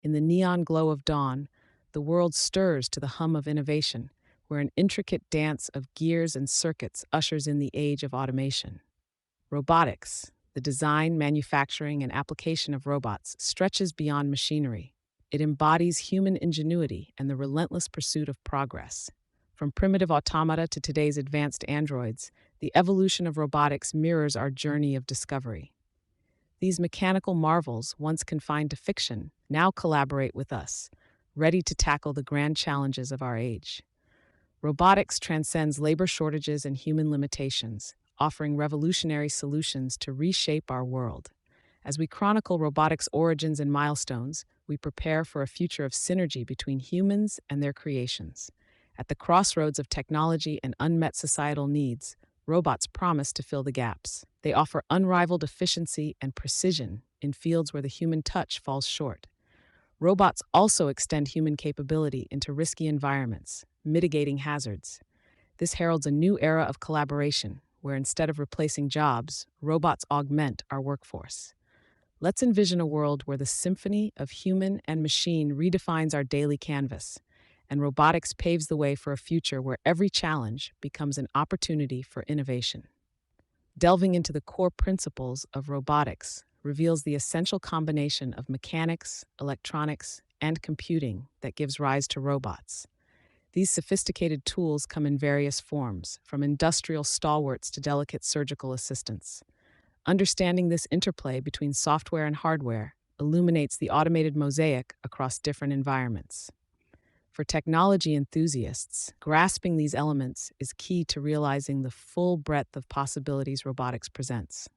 In the neon glow of dawn, the world stirs to the hum of innovation, where an intricate dance of gears and circuits ushers in the age of automation. Robotics, the design, manufacturing, and application of robots, stretches beyond machinery. It embodies human ingenuity and the relentless pursuit of progress. From primitive automata to today's advanced androids, the evolution of robotics mirrors our journey of discovery. These mechanical marvels, once confined to fiction, now collaborate with us, ready to tackle the grand challenges of our age. Robotics transcends labor shortages and human limitations, offering revolutionary solutions to reshape our world. As we chronicle robotics' origins and milestones, we prepare for a future of synergy between humans and their creations. At the crossroads of technology and unmet societal needs, robots promise to fill the gaps. They offer unrivaled efficiency and precision in fields where the human touch falls short. Robots also extend human capability into risky environments, mitigating hazards. This heralds a new era of collaboration, where instead of replacing jobs, robots augment our workforce. Let's envision a world where the symphony of human and machine redefines our daily canvas, and robotics paves the way for a future where every challenge becomes an opportunity for innovation. Delving into the core principles of robotics reveals the essential combination of mechanics, electronics, and computing that gives rise to robots. These sophisticated tools come in various forms, from industrial stalwarts to delicate surgical assistants. Understanding this interplay between software and hardware illuminates the automated mosaic across different environments. For technology enthusiasts, grasping these elements is key to realizing the full breadth of possibilities robotics presents.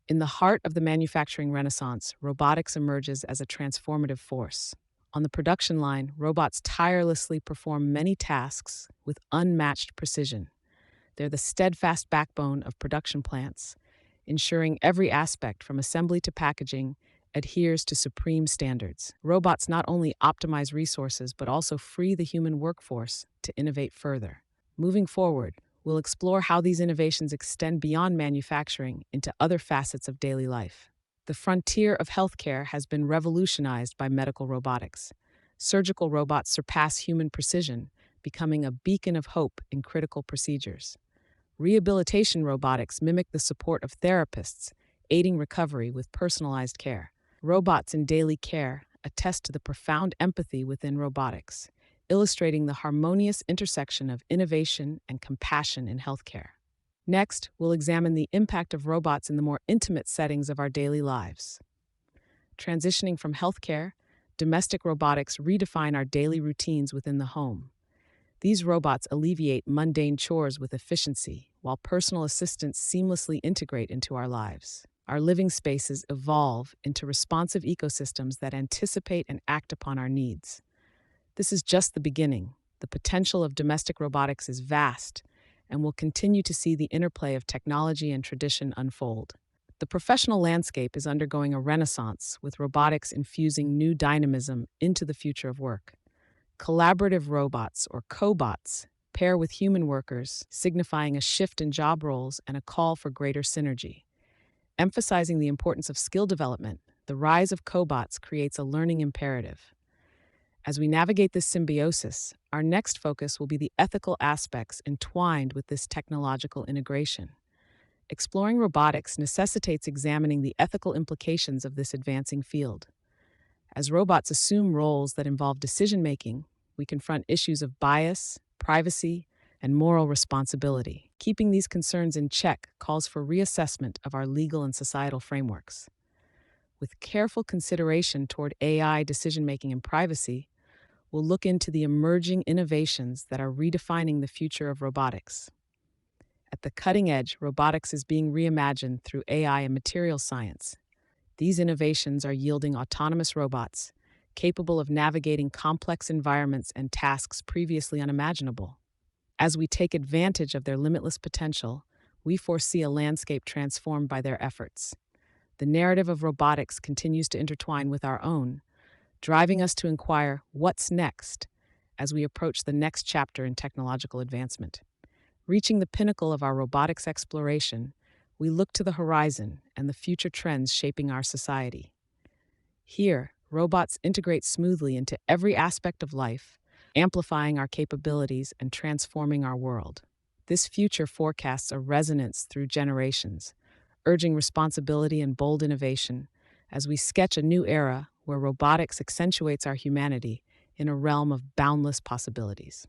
In the heart of the manufacturing renaissance, robotics emerges as a transformative force. On the production line, robots tirelessly perform many tasks with unmatched precision. They're the steadfast backbone of production plants, ensuring every aspect from assembly to packaging adheres to supreme standards. Robots not only optimize resources but also free the human workforce to innovate further. Moving forward, we'll explore how these innovations extend beyond manufacturing into other facets of daily life. The frontier of healthcare has been revolutionized by medical robotics. Surgical robots surpass human precision, becoming a beacon of hope in critical procedures. Rehabilitation robotics mimic the support of therapists, aiding recovery with personalized care. Robots in daily care attest to the profound empathy within robotics, illustrating the harmonious intersection of innovation and compassion in healthcare. Next, we'll examine the impact of robots in the more intimate settings of our daily lives. Transitioning from healthcare, domestic robotics redefine our daily routines within the home. These robots alleviate mundane chores with efficiency, while personal assistants seamlessly integrate into our lives. Our living spaces evolve into responsive ecosystems that anticipate and act upon our needs. This is just the beginning. The potential of domestic robotics is vast, and we'll continue to see the interplay of technology and tradition unfold. The professional landscape is undergoing a renaissance, with robotics infusing new dynamism into the future of work. Collaborative robots, or cobots, pair with human workers, signifying a shift in job roles and a call for greater synergy. Emphasizing the importance of skill development, the rise of cobots creates a learning imperative. As we navigate this symbiosis, our next focus will be the ethical aspects entwined with this technological integration. Exploring robotics necessitates examining the ethical implications of this advancing field. As robots assume roles that involve decision-making, we confront issues of bias, privacy, and moral responsibility. Keeping these concerns in check calls for reassessment of our legal and societal frameworks. With careful consideration toward AI decision-making and privacy, we'll look into the emerging innovations that are redefining the future of robotics. At the cutting edge, robotics is being reimagined through AI and materials science. These innovations are yielding autonomous robots, capable of navigating complex environments and tasks previously unimaginable. As we take advantage of their limitless potential, we foresee a landscape transformed by their efforts. The narrative of robotics continues to intertwine with our own, driving us to inquire what's next as we approach the next chapter in technological advancement. Reaching the pinnacle of our robotics exploration, we look to the horizon and the future trends shaping our society. Here, Robots integrate smoothly into every aspect of life, amplifying our capabilities and transforming our world. This future forecasts a resonance through generations, urging responsibility and bold innovation as we sketch a new era where robotics accentuates our humanity in a realm of boundless possibilities.